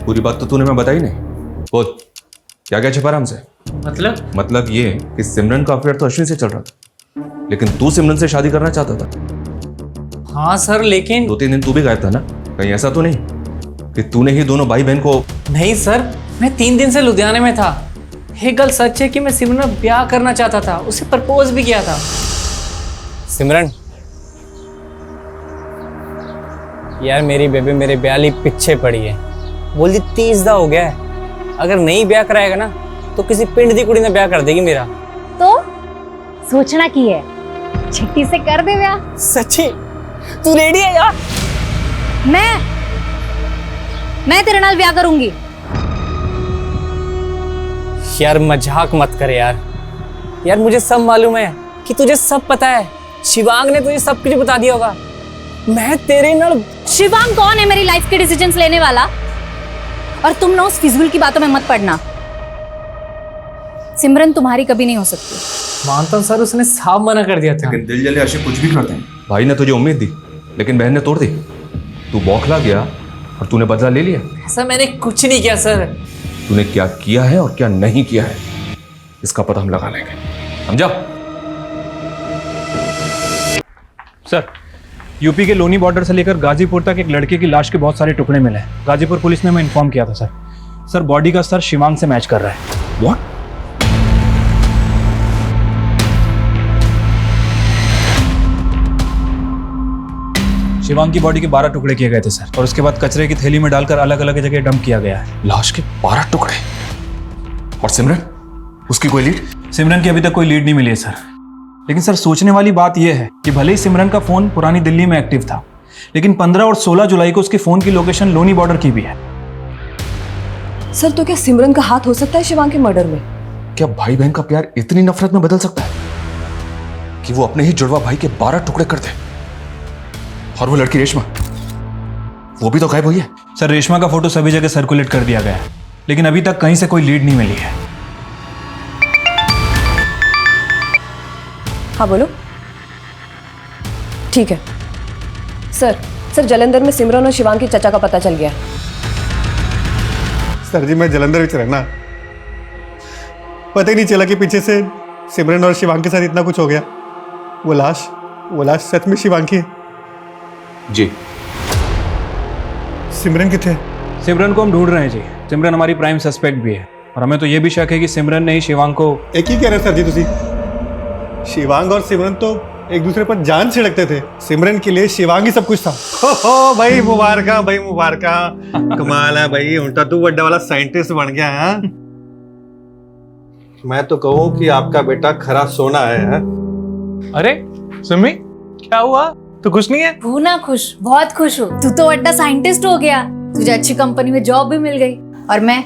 पूरी बात तो तूने मैं बताई नहीं। बोल, क्या क्या छिपा रहा हमसे? मतलब ये कि सिमरन का अफेयर तो अश्विन से चल रहा था, लेकिन तू सिमरन से शादी करना चाहता था। हाँ सर, लेकिन 2-3 दिन तू भी गायब था ना? कहीं ऐसा तो नहीं कि तूने ही दोनों भाई बहन को? नहीं सर, मैं 3 दिन से लुधियाने में था। एक गल सच है कि मैं सिमरन से ब्याह करना चाहता था, उसे प्रपोज भी किया था। सिमरन यार, मेरी बेबी मेरे ब्याह लिए पीछे पड़ी है। बोल 30 दा हो गया है, अगर नहीं ब्याह कराएगा ना तो किसी पिंड दी कुड़ी ने ब्याह कर देगी मेरा। तो सोचना की है, छिट्टी से कर दे ब्याह। सच्ची तू रेडी है यार? मैं तेरे नाल ब्याह करूंगी। यार मजाक मत कर यार। यार मुझे सब मालूम है कि तुझे सब पता है। शिवांग ने तुझे सब कुछ बता दिया होगा। मैं तेरे नाल। शिवांग कौन है मेरी लाइफ के डिसीजंस लेने वाला? और तुम ना उस फिजूल की बातों में मत पड़ना। सिमरन तुम्हारी कभी नहीं हो सकती। मानता हूं सर, उसने साफ मना कर दिया था। लेकिन दिल जले आशिक कुछ भी करते हैं। भाई ने तुझे उम्मीद दी, लेकिन बहन ने तोड़ दी। तू बौखला गया और तूने बदला ले लिया। ऐसा मैंने कुछ नहीं किया सर। तूने क्या किया है और क्या नहीं किया है, इसका पता हम लगा लेंगे, समझा? सर, यूपी के लोनी बॉर्डर से लेकर गाजीपुर तक एक लड़के की लाश के बहुत सारे टुकड़े मिले हैं। गाजीपुर पुलिस ने हमें इन्फॉर्म किया था सर। सर बॉडी का स्तर शिवांग से मैच कर रहा है। व्हाट? शिवांग की बॉडी के 12 टुकड़े किए गए थे सर, और उसके बाद कचरे की थैली में डालकर अलग अलग जगह डंप किया गया है। लाश के 12 टुकड़े? और सिमरन, उसकी कोई लीड? सिमरन की अभी तक कोई लीड नहीं मिली है सर। लेकिन सर सोचने वाली बात यह है कि भले ही सिमरन का फोन पुरानी दिल्ली में एक्टिव था, लेकिन 15 और 16 जुलाई को उसके फोन की लोकेशन लोनी बॉर्डर की भी है। सर तो क्या सिमरन का हाथ हो सकता है शिवांग के मर्डर में? क्या भाई बहन का प्यार इतनी नफरत में बदल सकता है कि वो अपने ही जुड़वा भाई के 12 टुकड़े कर दे? और वो लड़की रेशमा, वो भी तो गायब हुई है। सर रेशमा का फोटो सभी जगह सर्कुलेट कर दिया गया है, लेकिन अभी तक कहीं से कोई लीड नहीं मिली है। हाँ बोलो। ठीक है सर जलंधर में सिमरन और शिवांग की चचा का पता चल गया। सर जी मैं जलंधर में रहना, पता ही नहीं चला कि पीछे से सिमरन और शिवांग के साथ इतना कुछ हो गया। वो लाश सच में शिवांग की है? जी। सिमरन किथे? सिमरन को हम ढूंढ रहे हैं जी। सिमरन हमारी प्राइम सस्पेक्ट भी है, और हमें तो ये भी शक है कि सिमरन ने ही शिवांग को। एक ही कह रहे सर जी तुसी। शिवांग और सिमरन तो एक दूसरे पर जान छिड़कते थे। सिमरन के लिए शिवांग ही सब कुछ था। हो भाई मुबारका, भाई मुबारका। कमाल है भाई, उल्टा तू बड़ा वाला साइंटिस्ट बन गया है। मैं तो कहूँ कि आपका बेटा खरा सोना है। अरे सुमी, क्या हुआ? तो खुश नहीं है? तू ना खुश, बहुत खुश हूँ। तू तो बड़ा साइंटिस्ट हो गया, तुझे अच्छी कंपनी में जॉब भी मिल गई, और मैं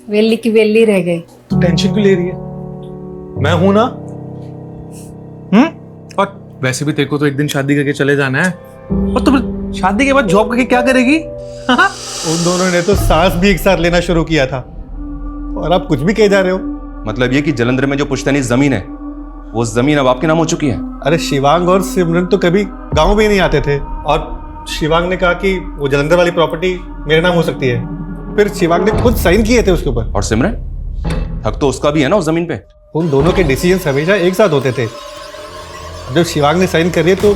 वेली की वेली रह गई। तू टेंशन क्यों ले रही है? मैं हूं ना। और वैसे भी तेरे को तो एक दिन शादी करके चले जाना है, और तुम शादी के बाद जॉब करके क्या करेगी? उन दोनों ने तो सांस भी एक साथ लेना शुरू किया था, और आप कुछ भी कह जा रहे हो। मतलब ये कि जलंधर में जो पुश्तैनी जमीन है, वो जमीन अब आपके नाम हो चुकी है? अरे शिवांग और सिमरन तो कभी गांव में ही नहीं आते थे, और शिवांग ने कहा कि वो जलंधर वाली प्रॉपर्टी मेरे नाम हो सकती है। फिर शिवांग ने खुद साइन किए थे उसके ऊपर। और सिमरन, हक तो उसका भी है ना उस जमीन पे। उन दोनों के डिसीजन हमेशा एक साथ होते थे। जब शिवांग ने साइन कर दिए तो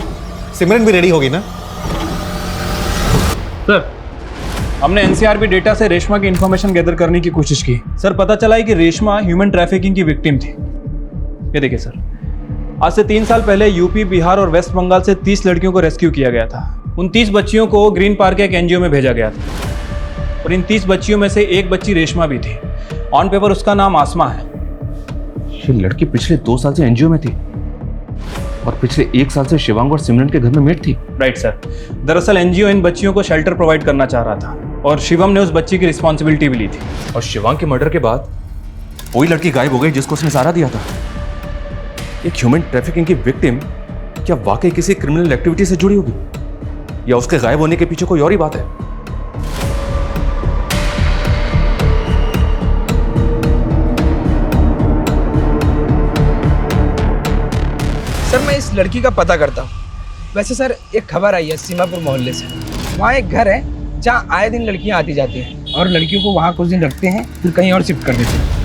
सिमरन भी रेडी होगी ना। सर, हमने एनसीआरबी डेटा से रेशमा की इंफॉर्मेशन गैदर करने की कोशिश की। सर, पता चला है कि रेशमा ह्यूमन ट्रैफिकिंग की विक्टिम थी। ये देखिए सर, आज से 3 साल पहले यूपी, बिहार और वेस्ट बंगाल से 30 लड़कियों को रेस्क्यू किया गया था। उन 30 बच्चियों को ग्रीन पार्क के एक एनजीओ में भेजा गया था और इन 30 बच्चियों में से एक बच्ची रेशमा भी थी। ऑन पेपर उसका नाम आसमा है। ये लड़की पिछले 2 साल से एनजीओ में थी और पिछले 1 साल से शिवांग और सिमरन के घर में मेट थी। राइट सर, दरअसल एनजीओ इन बच्चियों को शेल्टर प्रोवाइड करना चाह रहा था और शिवम ने उस बच्ची की रिस्पॉन्सिबिलिटी भी ली थी। और शिवांग के मर्डर के बाद वही लड़की गायब हो गई जिसको उसने सहारा दिया था। एक ह्यूमन ट्रैफिकिंग की विक्टिम क्या वाकई किसी क्रिमिनल एक्टिविटी से जुड़ी होगी या उसके गायब होने के पीछे कोई और ही बात है? सर, मैं इस लड़की का पता करता हूँ। वैसे सर, एक खबर आई है सीमापुर मोहल्ले से। वहाँ एक घर है जहाँ आए दिन लड़कियाँ आती जाती हैं और लड़कियों को वहाँ कुछ दिन रखते हैं फिर कहीं और शिफ्ट कर देते हैं।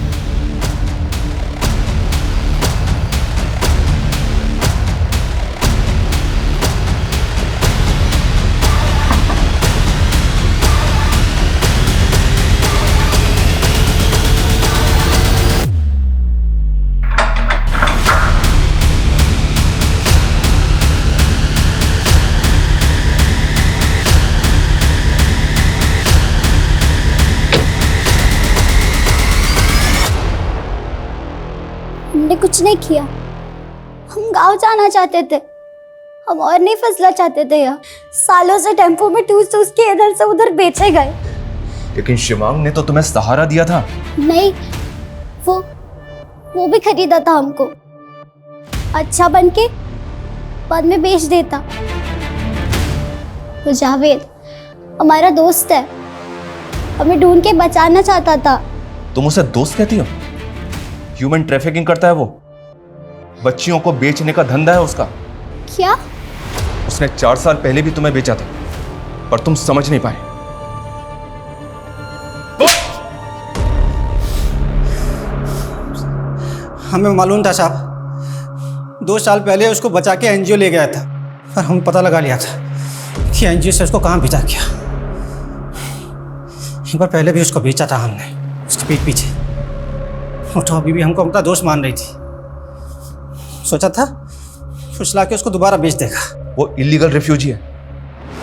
हमने कुछ नहीं किया। हम गांव जाना चाहते थे, हम और नहीं फसला चाहते थे यहाँ। सालों से टेम्पो में टूस टूस के इधर से उधर बेचे गए। लेकिन शिवांग ने तो तुम्हें सहारा दिया था। नहीं, वो भी खरीदा था हमको। अच्छा बन के बाद में बेच देता। वो जावेद हमारा दोस्त है, हमें ढूंढ के बचाना चाहता था। तुम उसे दोस्त कहती हो? ह्यूमन ट्रैफिकिंग करता है वो। बच्चियों को बेचने का धंधा है उसका। क्या? उसने 4 साल पहले भी तुम्हें बेचा था पर तुम समझ नहीं पाए। हमें मालूम था साहब, 2 साल पहले उसको बचा के एनजीओ ले गया था और हम पता लगा लिया था कि एनजीओ से उसको कहाँ भेजा गया। एक बार पहले भी उसको बेचा था हमने उसके पीठ पीछे। वो तो अभी भी हमको अपना दोस्त मान रही थी। सोचा था फुसला के उसको दोबारा बेच देगा। वो इलीगल रिफ्यूजी है,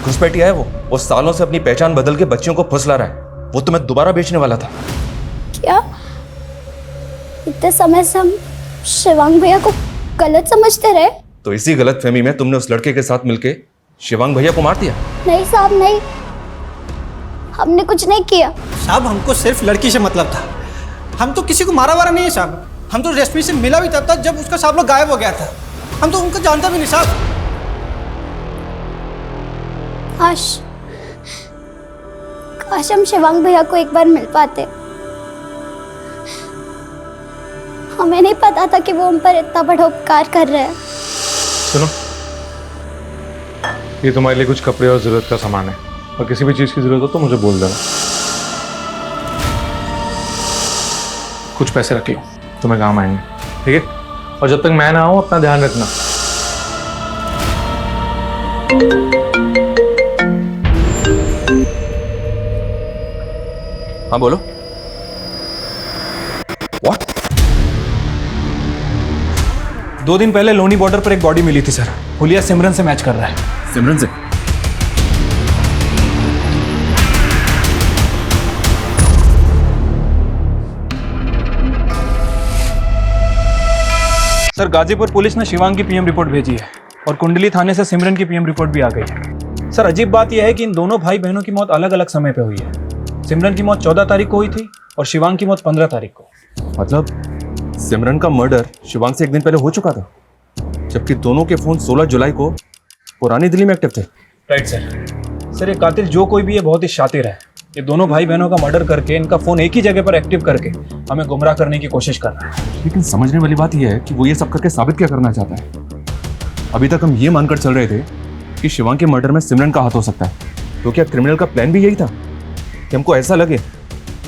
घुसपैठिया है वो सालों से अपनी पहचान बदल के बच्चियों को फुसला रहा है। वो तुम्हें दोबारा बेचने वाला था। क्या? इतने समय से हम शिवांग भैया को गलत समझते रहे। तो इसी गलतफहमी में तुमने उस लड़के के साथ मिलके शिवांग भैया को मार दिया। नहीं साहब, नहीं, हमने कुछ नहीं किया। साहब, हमको सिर्फ लड़की से मतलब था। हम तो किसी को मारा वारा नहीं है साहब। हम तो रेशमी से मिला भी तब तक जब उसका साहब लोग गायब हो गया था। हम तो उनको जानता भी नहीं साहब। काश हम शिवांग भैया को एक बार मिल पाते। हमें नहीं पता था कि वो हम पर इतना बड़ा उपकार कर रहे हैं। सुनो, ये तुम्हारे लिए कुछ कपड़े और जरूरत का सामान है और किसी भी चीज की जरूरत हो तो मुझे बोल देना। कुछ पैसे रख लो, तुम्हें काम आएंगे, ठीक है? और जब तक मैं ना आऊं अपना ध्यान रखना। हाँ बोलो। What? 2 दिन पहले लोनी बॉर्डर पर एक बॉडी मिली थी सर। हुलिया सिमरन से मैच कर रहा है। सिमरन से? सर, गाजीपुर पुलिस ने शिवांग की पीएम रिपोर्ट भेजी है और कुंडली थाने से सिमरन की पीएम रिपोर्ट भी आ गई है। सर, अजीब बात यह है कि इन दोनों भाई बहनों की मौत अलग अलग समय पे हुई है। सिमरन की मौत 14 तारीख को हुई थी और शिवांग की मौत 15 तारीख को। मतलब सिमरन का मर्डर शिवांग से 1 दिन पहले हो चुका था, जबकि दोनों के फोन 16 जुलाई को पुरानी दिल्ली में एक्टिव थे। Right sir. सर, ये कातिल जो कोई भी है बहुत ही शातिर है। ये दोनों भाई बहनों का मर्डर करके इनका फोन एक ही जगह पर एक्टिव करके हमें गुमराह करने की कोशिश कर रहा है। लेकिन समझने वाली बात यह है कि वो ये सब करके साबित क्या करना चाहता है। अभी तक हम ये मानकर चल रहे थे कि शिवांग के मर्डर में सिमरन का हाथ हो सकता है, तो क्या क्रिमिनल का प्लान भी यही था कि हमको ऐसा लगे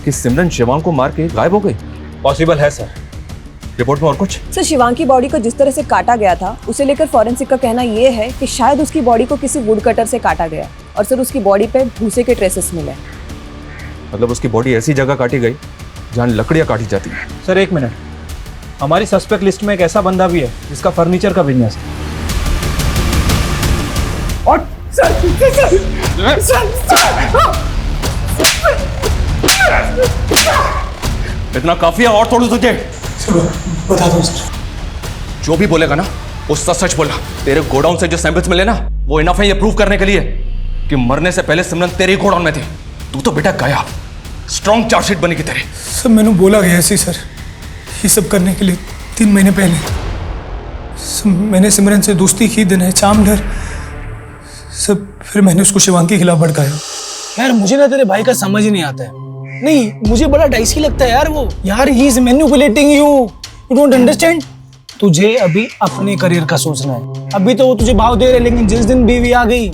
कि सिमरन शिवांग को मार के गायब हो गई? पॉसिबल है सर। रिपोर्ट में और कुछ? सर, शिवांग की बॉडी को जिस तरह से काटा गया था उसे लेकर फॉरेंसिक का कहना यह है कि शायद उसकी बॉडी को किसी वुड कटर से काटा गया। और सर उसकी बॉडी पे भूसे के ट्रेसेस मिले। मतलब उसकी बॉडी ऐसी जगह काटी गई जहाँ लकड़ियाँ काटी जाती हैं। सर एक मिनट, हमारी सस्पेक्ट लिस्ट में एक ऐसा बंदा भी है जिसका फर्नीचर का बिजनेस है। और इतना काफी है और थोड़ी तुझे बता दो सर। जो भी बोलेगा ना वो सच सच बोला। तेरे गोडाउन से जो सैंपल्स मिले ना वो इनफ है ये प्रूव करने के लिए कि मरने से पहले सिमरन तेरे ही गोडाउन में थी। तू तो बेटा गया, स्ट्रॉन्ग चार्जशीट बनेगी तेरी। सर मैंने बोला गया ऐसे सर, ये सब करने के लिए 3 महीने पहले मैंने सिमरन से दोस्ती की, दिन है चाम डर सब। फिर मैंने उसको शिवांग के खिलाफ भड़काया। यार मुझे ना तेरे भाई का समझ ही नहीं आता है। नहीं, मुझे बड़ा डाइसी लगता है यार वो। यार he is manipulating you, you don't understand. तुझे अभी अपने करियर का सोचना है। अभी तो वो तुझे भाव दे रहे, लेकिन जिस दिन बीवी आ गई।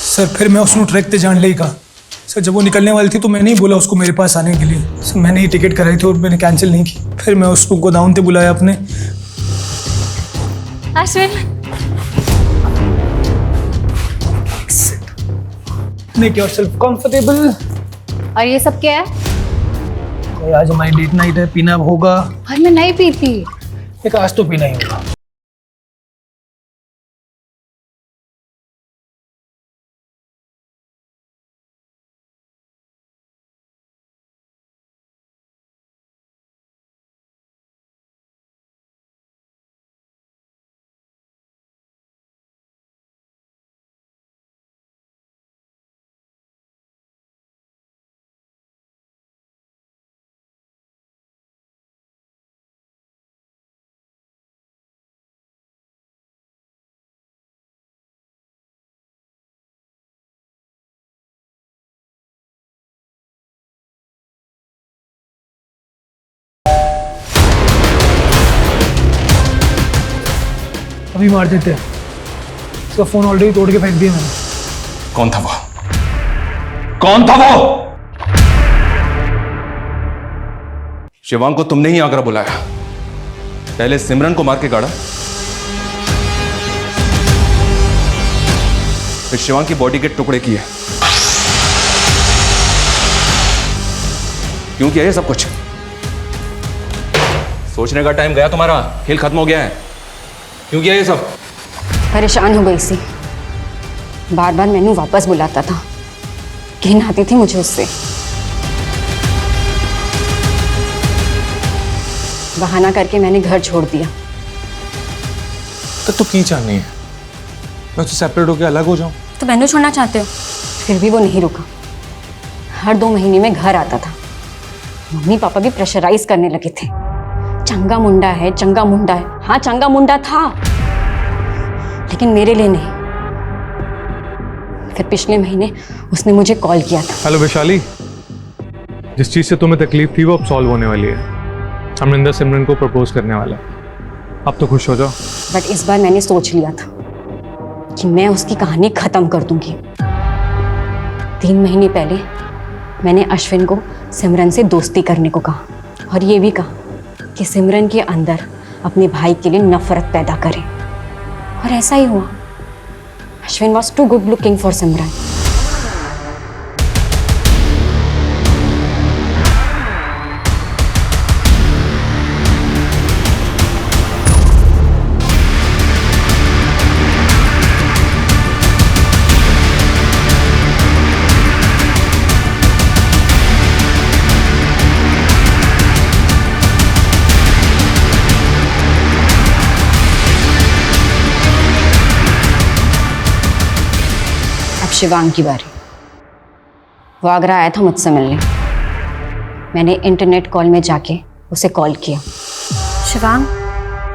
सर फिर मैं उसको ट्रैक पे जान लेगा सर। जब वो निकलने वाली थी तो मैंने ही बोला उसको मेरे पास आने के लिए। सर मैंने ही टिकट कराई थी और मैंने कैंसिल नहीं की। फिर मैं उसको गोदाउन पे बुलाया अपने। Ashwin, make yourself comfortable. और ये सब क्या है? आज हमारी डेट नाइट है, पीना होगा। भाई मैं नहीं पीती। एक आज तो पीना ही होगा। अभी मार देते हैं। इसका फोन ऑलरेडी तोड़ के फेंक दिया मैंने। कौन था वो? कौन था वो? शिवांग को तुमने ही आगरा बुलाया, पहले सिमरन को मार के गाड़ा, फिर शिवांग की बॉडी के टुकड़े किए। क्यों किया ये सब कुछ? सोचने का टाइम गया तुम्हारा, खेल खत्म हो गया है। क्यों किया ये सब? परेशान हो गई सी, बार बार मैनू वापस बुलाता था, घिन आती थी मुझे उससे। बहाना करके मैंने घर छोड़ दिया। तो की चाहनी है मैं तो सेपरेट होकर अलग हो जाऊं? तो मैनू छोड़ना चाहते हो? फिर भी वो नहीं रुका, हर 2 महीने में घर आता था। मम्मी पापा भी प्रेशराइज करने लगे थे, चंगा मुंडा है, चंगा मुंडा है। हाँ चंगा मुंडा था, लेकिन मेरे लिए नहीं। फिर पिछले महीने उसने मुझे कॉल किया था। हेलो वैशाली, जिस चीज से तुम्हें तकलीफ थी वो अब सॉल्व होने वाली है। अमरिंदर सिमरन को प्रपोज करने वाला है, अब तो खुश हो जाओ। बट इस बार मैंने सोच लिया था कि मैं उसकी कहानी खत्म कर दूंगी। 3 महीने पहले मैंने अश्विन को सिमरन से दोस्ती करने को कहा, और ये भी कहा कि सिमरन के अंदर अपने भाई के लिए नफरत पैदा करे, और ऐसा ही हुआ। Ashwin was too good looking for Simran. Shivang की बारी। वो आगरा आया था मुझसे मिलने। मैंने इंटरनेट कॉल में जाके उसे कॉल किया। Shivang,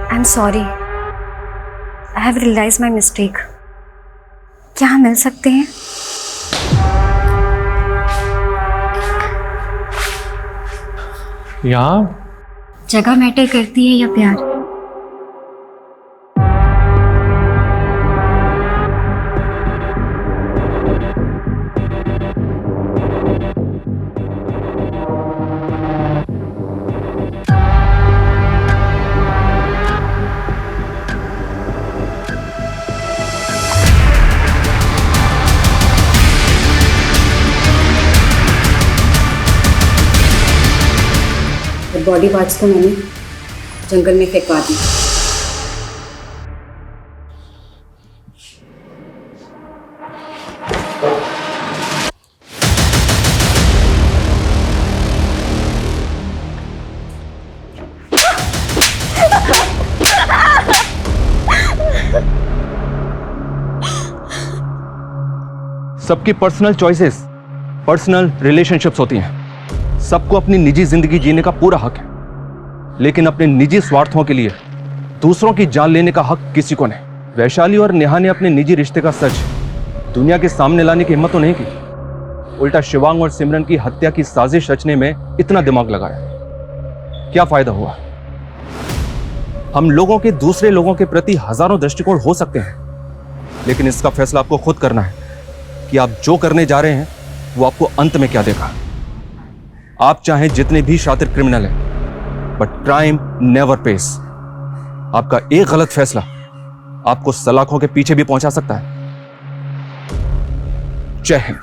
I am sorry, I have realise my mistake. क्या हम मिल सकते हैं? यहाँ जगह मैटर करती है या प्यार? बॉडी पार्ट्स को मैंने जंगल में फेंकवा दी। सबकी पर्सनल चॉइसेस, पर्सनल रिलेशनशिप्स होती हैं। सबको अपनी निजी जिंदगी जीने का पूरा हक है, लेकिन अपने निजी स्वार्थों के लिए दूसरों की जान लेने का हक किसी को नहीं। वैशाली और नेहा ने अपने निजी रिश्ते का सच दुनिया के सामने लाने की हिम्मत तो नहीं की, उल्टा शिवांग और सिमरन की हत्या की साजिश रचने में इतना दिमाग लगाया। क्या फायदा हुआ? हम लोगों के दूसरे लोगों के प्रति हजारों दृष्टिकोण हो सकते हैं, लेकिन इसका फैसला आपको खुद करना है कि आप जो करने जा रहे हैं वो आपको अंत में क्या देगा। आप चाहे जितने भी शातिर क्रिमिनल हैं, बट क्राइम नेवर पेस। आपका एक गलत फैसला आपको सलाखों के पीछे भी पहुंचा सकता है। जय हिंद।